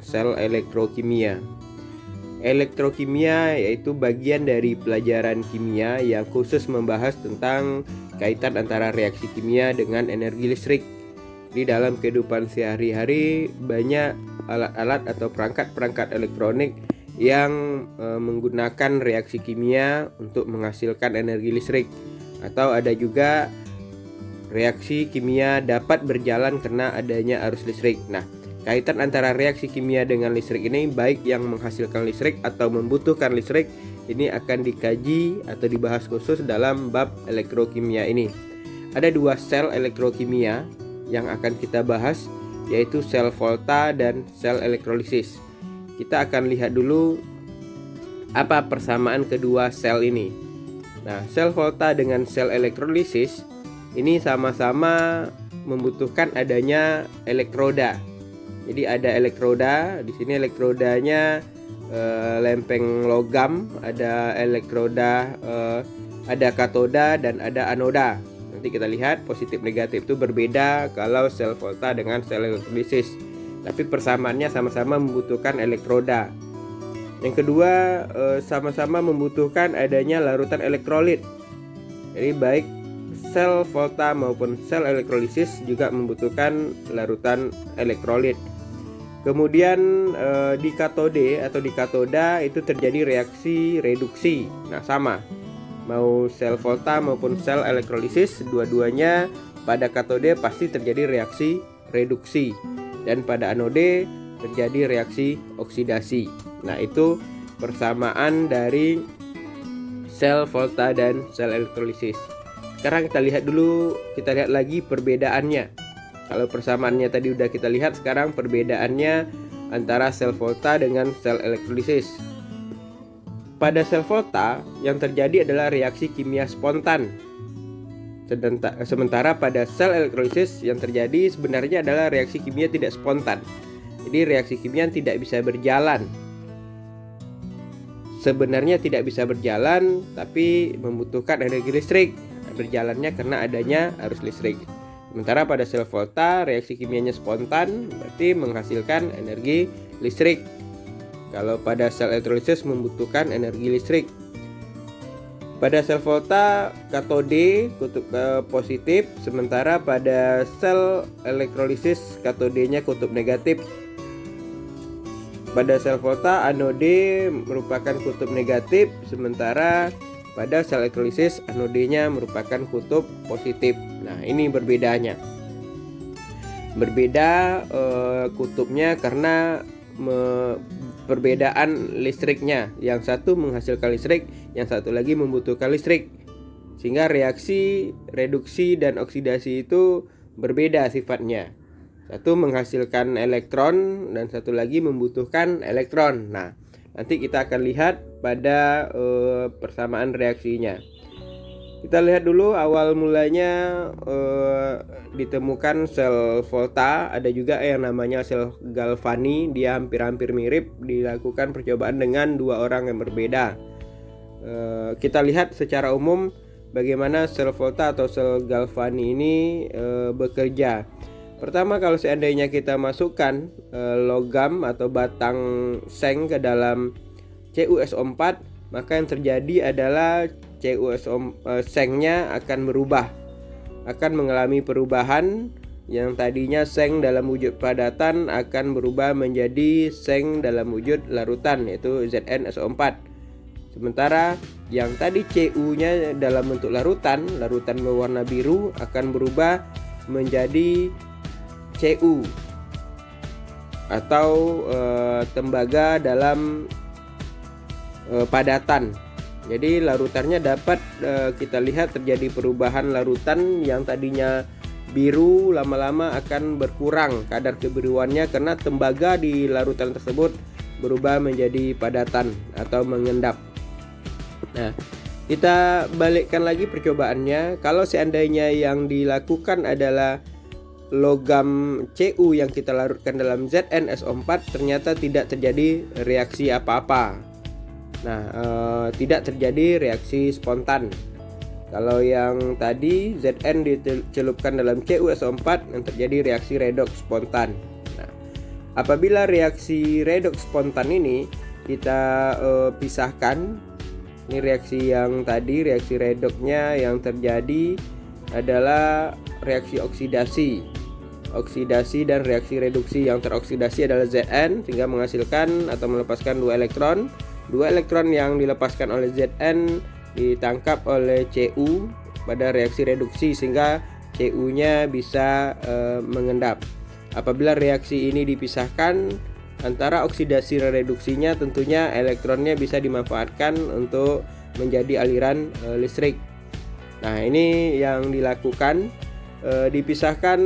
sel elektrokimia. Elektrokimia yaitu bagian dari pelajaran kimia yang khusus membahas tentang kaitan antara reaksi kimia dengan energi listrik. Di dalam kehidupan sehari-hari banyak alat-alat atau perangkat-perangkat elektronik yang menggunakan reaksi kimia untuk menghasilkan energi listrik, atau ada juga reaksi kimia dapat berjalan karena adanya arus listrik. Nah, kaitan antara reaksi kimia dengan listrik ini, baik yang menghasilkan listrik atau membutuhkan listrik, ini akan dikaji atau dibahas khusus dalam bab elektrokimia ini. Ada dua sel elektrokimia yang akan kita bahas, yaitu sel volta dan sel elektrolisis. Kita akan lihat dulu apa persamaan kedua sel ini. Nah, sel volta dengan sel elektrolisis ini sama-sama membutuhkan adanya elektroda. Jadi ada elektroda, di sini elektrodanya lempeng logam, ada elektroda, ada katoda dan ada anoda. Nanti kita lihat positif negatif itu berbeda kalau sel volta dengan sel elektrolisis. Tapi persamaannya sama-sama membutuhkan elektroda. Yang kedua, sama-sama membutuhkan adanya larutan elektrolit. Jadi baik sel volta maupun sel elektrolisis juga membutuhkan larutan elektrolit. Kemudian di katode atau di katoda itu terjadi reaksi reduksi. Nah, sama. Mau sel volta maupun sel elektrolisis, dua-duanya pada katode pasti terjadi reaksi reduksi, dan pada anode terjadi reaksi oksidasi. Nah, itu persamaan dari sel volta dan sel elektrolisis. Sekarang kita lihat lagi perbedaannya. Kalau persamaannya tadi udah kita lihat, sekarang perbedaannya antara sel volta dengan sel elektrolisis. Pada sel volta yang terjadi adalah reaksi kimia spontan. Sementara pada sel elektrolisis yang terjadi sebenarnya adalah reaksi kimia tidak spontan. Jadi reaksi kimia tidak bisa berjalan. Sebenarnya tidak bisa berjalan, tapi membutuhkan energi listrik. Berjalannya karena adanya arus listrik. Sementara pada sel volta reaksi kimianya spontan, berarti menghasilkan energi listrik. Kalau pada sel elektrolisis membutuhkan energi listrik. Pada sel volta katode kutub positif, sementara pada sel elektrolisis katodenya kutub negatif. Pada sel volta anode merupakan kutub negatif, sementara pada sel elektrolisis anodenya merupakan kutub positif. Nah, ini berbedanya. Berbeda kutubnya karena perbedaan listriknya. Yang satu menghasilkan listrik, yang satu lagi membutuhkan listrik. Sehingga reaksi reduksi dan oksidasi itu berbeda sifatnya. Satu menghasilkan elektron dan satu lagi membutuhkan elektron. Nah, nanti kita akan lihat pada persamaan reaksinya. Kita lihat dulu awal mulanya ditemukan sel volta. Ada juga yang namanya sel Galvani. Dia hampir-hampir mirip. Dilakukan percobaan dengan dua orang yang berbeda. Kita lihat secara umum bagaimana sel volta atau sel Galvani ini bekerja. Pertama, kalau seandainya kita masukkan logam atau batang seng ke dalam CuSO4, maka yang terjadi adalah sengnya akan berubah, akan mengalami perubahan. Yang tadinya seng dalam wujud padatan akan berubah menjadi seng dalam wujud larutan, yaitu ZnSO4. Sementara yang tadi Cu-nya dalam bentuk larutan berwarna biru akan berubah menjadi Cu atau tembaga dalam padatan. Jadi larutannya dapat kita lihat terjadi perubahan larutan yang tadinya biru lama-lama akan berkurang kadar kebiruannya karena tembaga di larutan tersebut berubah menjadi padatan atau mengendap. Nah, kita balikkan lagi percobaannya. Kalau seandainya yang dilakukan adalah logam Cu yang kita larutkan dalam ZnSO4, ternyata tidak terjadi reaksi apa-apa. Nah, tidak terjadi reaksi spontan. Kalau yang tadi Zn dicelupkan dalam CuSO4 yang terjadi reaksi redoks spontan. Nah, Apabila reaksi redoks spontan ini kita pisahkan, ini reaksi yang tadi, reaksi redoksnya yang terjadi adalah reaksi oksidasi dan reaksi reduksi. Yang teroksidasi adalah Zn sehingga menghasilkan atau melepaskan 2 elektron. 2 elektron yang dilepaskan oleh Zn ditangkap oleh Cu pada reaksi reduksi sehingga Cu-nya bisa mengendap. Apabila reaksi ini dipisahkan antara oksidasi dan reduksinya, tentunya elektronnya bisa dimanfaatkan untuk menjadi aliran listrik. Nah, ini yang dilakukan, dipisahkan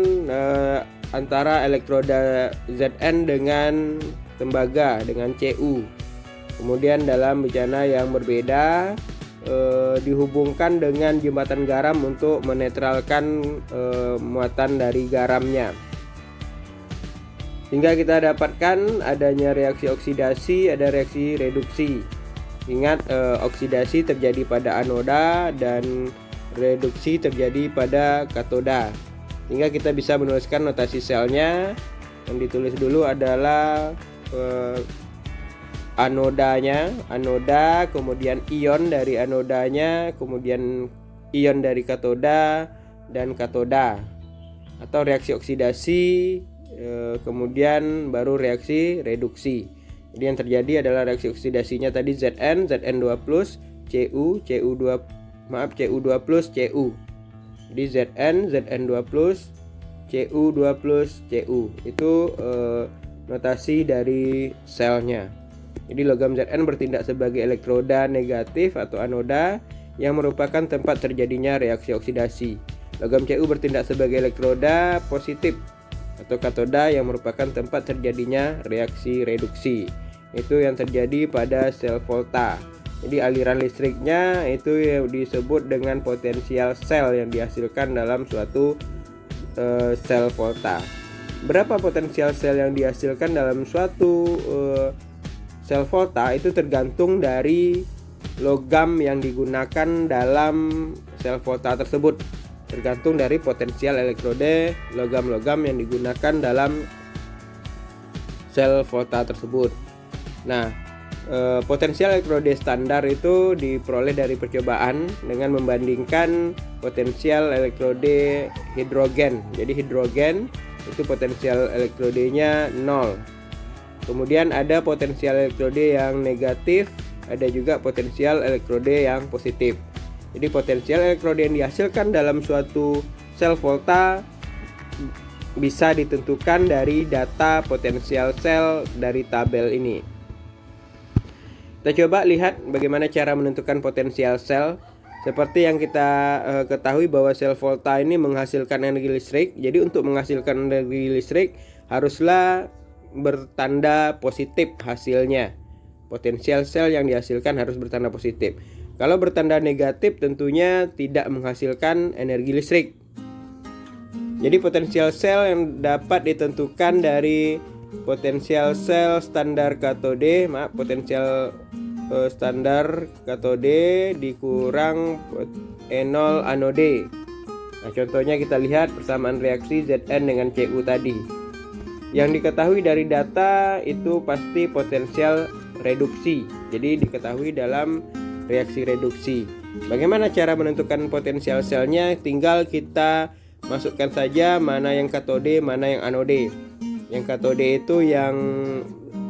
antara elektroda Zn dengan tembaga dengan Cu. Kemudian dalam bejana yang berbeda dihubungkan dengan jembatan garam untuk menetralkan muatan dari garamnya. Sehingga kita dapatkan adanya reaksi oksidasi, ada reaksi reduksi. Ingat, oksidasi terjadi pada anoda dan reduksi terjadi pada katoda. Sehingga kita bisa menuliskan notasi selnya. Yang ditulis dulu adalah anodanya, anoda, kemudian ion dari anodanya, kemudian ion dari katoda dan katoda. Atau reaksi oksidasi, kemudian baru reaksi reduksi. Jadi yang terjadi adalah reaksi oksidasinya tadi Zn, Zn2+, Cu, Cu2+, Cu. Jadi Zn, Zn2+, Cu2+, Cu. Itu notasi dari selnya. Jadi logam Zn bertindak sebagai elektroda negatif atau anoda yang merupakan tempat terjadinya reaksi oksidasi. Logam Cu bertindak sebagai elektroda positif atau katoda yang merupakan tempat terjadinya reaksi reduksi. Itu yang terjadi pada sel volta. Jadi aliran listriknya itu yang disebut dengan potensial sel yang dihasilkan dalam suatu sel volta. Berapa potensial sel yang dihasilkan dalam suatu sel volta itu tergantung dari logam yang digunakan dalam sel volta tersebut. Tergantung dari potensial elektrode logam-logam yang digunakan dalam sel volta tersebut. Nah, potensial elektrode standar itu diperoleh dari percobaan dengan membandingkan potensial elektrode hidrogen. Jadi hidrogen itu potensial elektrodenya 0. Kemudian ada potensial elektrode yang negatif, ada juga potensial elektrode yang positif. Jadi potensial elektrode yang dihasilkan dalam suatu sel volta bisa ditentukan dari data potensial sel dari tabel ini. Kita coba lihat bagaimana cara menentukan potensial sel. Seperti yang kita ketahui bahwa sel volta ini menghasilkan energi listrik. Jadi untuk menghasilkan energi listrik haruslah bertanda positif hasilnya. Potensial sel yang dihasilkan harus bertanda positif. Kalau bertanda negatif tentunya tidak menghasilkan energi listrik. Jadi potensial sel yang dapat ditentukan dari potensial sel standar katode, potensial standar katode dikurang E0 anode. Nah, contohnya kita lihat persamaan reaksi Zn dengan Cu tadi. Yang diketahui dari data itu pasti potensial reduksi. Jadi diketahui dalam reaksi reduksi. Bagaimana cara menentukan potensial selnya? Tinggal kita masukkan saja mana yang katode, mana yang anode. Yang katode itu yang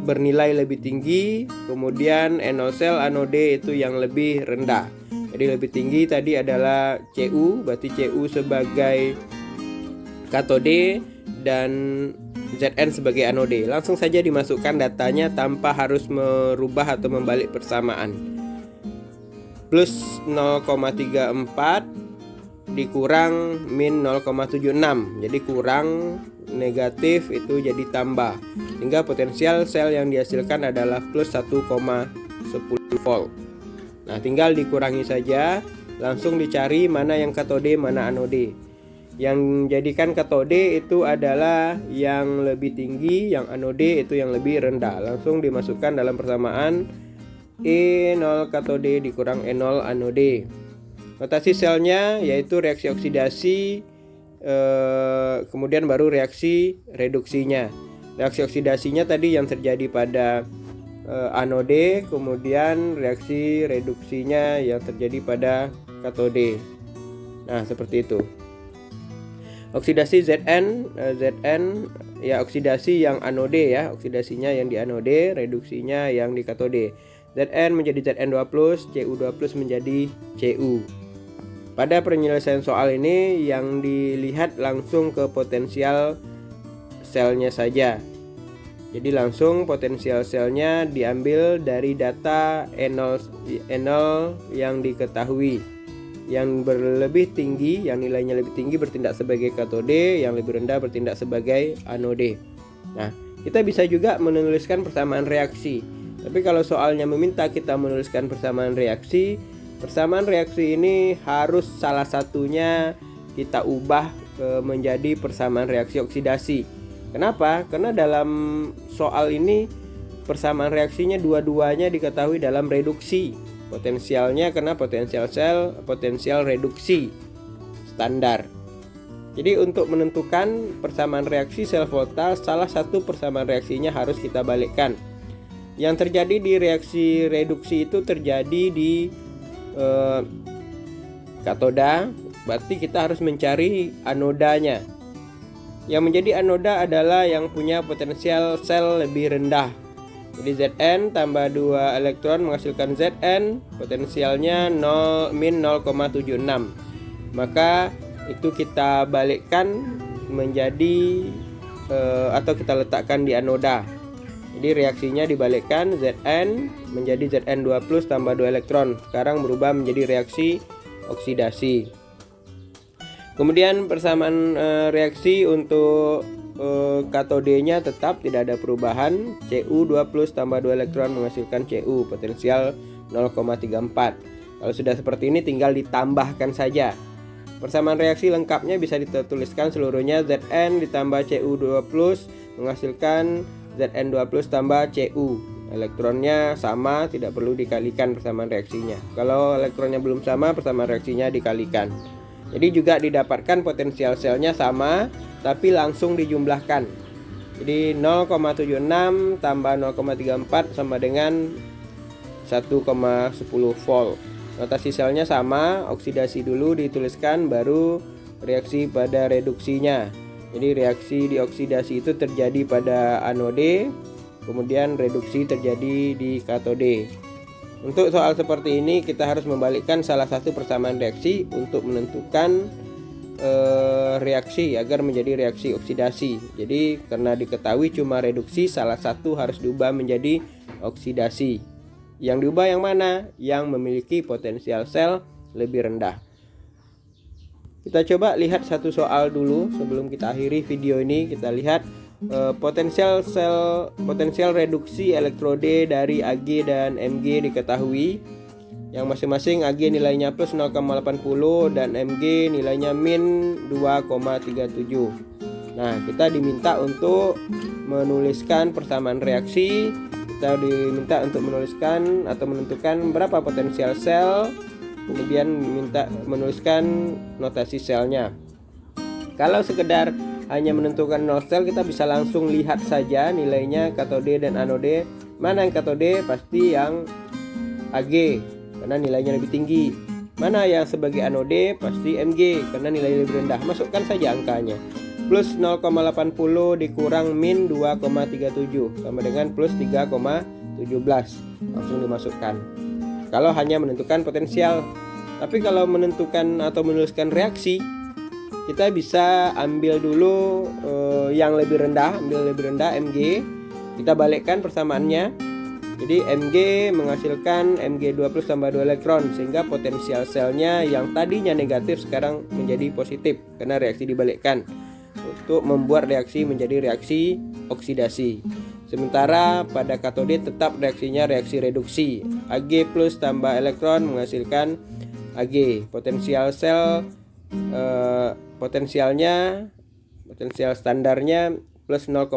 bernilai lebih tinggi, kemudian E0 sel anode itu yang lebih rendah. Jadi lebih tinggi tadi adalah Cu, berarti Cu sebagai katode dan Zn sebagai anode. Langsung saja dimasukkan datanya tanpa harus merubah atau membalik persamaan. Plus 0,34 dikurang min 0,76. Jadi kurang negatif itu jadi tambah. Sehingga potensial sel yang dihasilkan adalah plus 1,10 volt. Nah, tinggal dikurangi saja, langsung dicari mana yang katode, mana anode. Yang jadikan katode itu adalah yang lebih tinggi, yang anode itu yang lebih rendah. Langsung dimasukkan dalam persamaan E0 katode dikurang E0 anode. Notasi selnya yaitu reaksi oksidasi, kemudian baru reaksi reduksinya. Reaksi oksidasinya tadi yang terjadi pada anode, kemudian reaksi reduksinya yang terjadi pada katode. Nah, seperti itu. Oksidasi Zn ya, oksidasi yang anode ya, oksidasinya yang di anode, reduksinya yang di katode. Zn menjadi Zn2+, Cu2+ menjadi Cu. Pada penyelesaian soal ini yang dilihat langsung ke potensial selnya saja. Jadi langsung potensial selnya diambil dari data N0 yang diketahui. Yang berlebih tinggi, yang nilainya lebih tinggi bertindak sebagai katode, yang lebih rendah bertindak sebagai anode. Nah, kita bisa juga menuliskan persamaan reaksi. Tapi kalau soalnya meminta kita menuliskan persamaan reaksi ini harus salah satunya kita ubah menjadi persamaan reaksi oksidasi. Kenapa? Karena dalam soal ini persamaan reaksinya dua-duanya diketahui dalam reduksi. Potensialnya karena potensial sel, potensial reduksi standar. Jadi untuk menentukan persamaan reaksi sel volatile, salah satu persamaan reaksinya harus kita balikkan. Yang terjadi di reaksi reduksi itu terjadi di katoda, berarti kita harus mencari anodanya. Yang menjadi anoda adalah yang punya potensial sel lebih rendah. Jadi Zn tambah 2 elektron menghasilkan Zn, potensialnya min 0,76. Maka itu kita balikkan menjadi atau kita letakkan di anoda. Jadi reaksinya dibalikkan, Zn menjadi Zn2+ tambah 2 elektron. Sekarang berubah menjadi reaksi oksidasi. Kemudian persamaan reaksi untuk katodenya tetap tidak ada perubahan, Cu2+ tambah 2 elektron menghasilkan Cu, potensial 0,34. Kalau sudah seperti ini tinggal ditambahkan saja. Persamaan reaksi lengkapnya bisa dituliskan seluruhnya, Zn ditambah Cu2+ menghasilkan Zn2+ tambah Cu. Elektronnya sama, tidak perlu dikalikan persamaan reaksinya. Kalau elektronnya belum sama, persamaan reaksinya dikalikan. Jadi juga didapatkan potensial selnya sama, tapi langsung dijumlahkan. Jadi 0,76 tambah 0,34 sama dengan 1,10 volt. Notasi selnya sama, oksidasi dulu dituliskan, baru reaksi pada reduksinya. Jadi reaksi di oksidasi itu terjadi pada anode, kemudian reduksi terjadi di katode. Untuk soal seperti ini kita harus membalikkan salah satu persamaan reaksi untuk menentukan reaksi agar menjadi reaksi oksidasi. Jadi karena diketahui cuma reduksi, salah satu harus diubah menjadi oksidasi. Yang diubah yang mana? Yang memiliki potensial sel lebih rendah. Kita coba lihat satu soal dulu sebelum kita akhiri video ini. Kita lihat potensial reduksi elektrode dari Ag dan Mg diketahui, yang masing-masing Ag nilainya plus 0,80 dan Mg nilainya min 2,37. Nah, kita diminta untuk menuliskan persamaan reaksi. Kita diminta untuk menuliskan atau menentukan berapa potensial sel, kemudian minta menuliskan notasi selnya. Kalau sekedar hanya menentukan 0 sel, kita bisa langsung lihat saja nilainya katode dan anode. Mana yang katode? Pasti yang Ag karena nilainya lebih tinggi. Mana yang sebagai anode? Pasti Mg karena nilainya lebih rendah. Masukkan saja angkanya. Plus 0,80 dikurang min 2,37 sama dengan plus 3,17. Langsung dimasukkan. Kalau hanya menentukan potensial. Tapi kalau menentukan atau menuliskan reaksi, kita bisa ambil dulu yang lebih rendah, Mg. Kita balikkan persamaannya. Jadi Mg menghasilkan Mg2+ tambah 2 elektron, sehingga potensial selnya yang tadinya negatif sekarang menjadi positif karena reaksi dibalikkan untuk membuat reaksi menjadi reaksi oksidasi. Sementara pada katode tetap reaksinya reaksi reduksi. Ag plus tambah elektron menghasilkan Ag. Potensial sel potensial standarnya plus 0,80.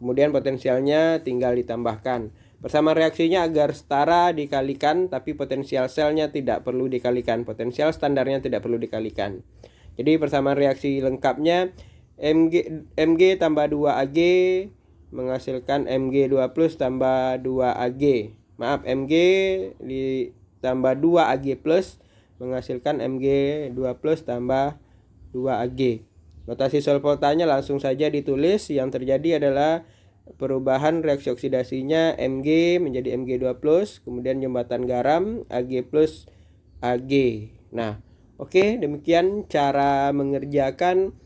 Kemudian potensialnya tinggal ditambahkan. Persamaan reaksinya agar setara dikalikan, tapi potensial selnya tidak perlu dikalikan. Potensial standarnya tidak perlu dikalikan. Jadi persamaan reaksi lengkapnya Mg tambah 2Ag menghasilkan Mg2 plus tambah 2Ag. Maaf, Mg ditambah 2Ag plus menghasilkan Mg2 plus tambah 2Ag. Notasi sel voltanya langsung saja ditulis. Yang terjadi adalah perubahan reaksi oksidasinya Mg menjadi Mg2 plus, kemudian jembatan garam Ag plus Ag. Nah, oke, demikian cara mengerjakan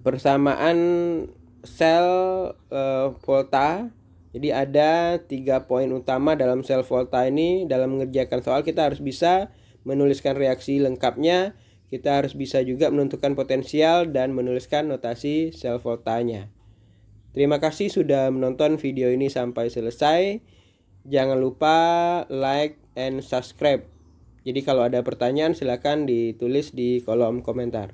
persamaan sel volta. Jadi ada 3 poin utama dalam sel volta ini. Dalam mengerjakan soal kita harus bisa menuliskan reaksi lengkapnya, kita harus bisa juga menentukan potensial dan menuliskan notasi sel voltanya. Terima kasih sudah menonton video ini sampai selesai. Jangan lupa like and subscribe. Jadi kalau ada pertanyaan silakan ditulis di kolom komentar.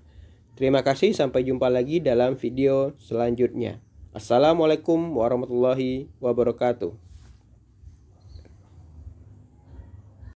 Terima kasih, sampai jumpa lagi dalam video selanjutnya. Assalamualaikum warahmatullahi wabarakatuh.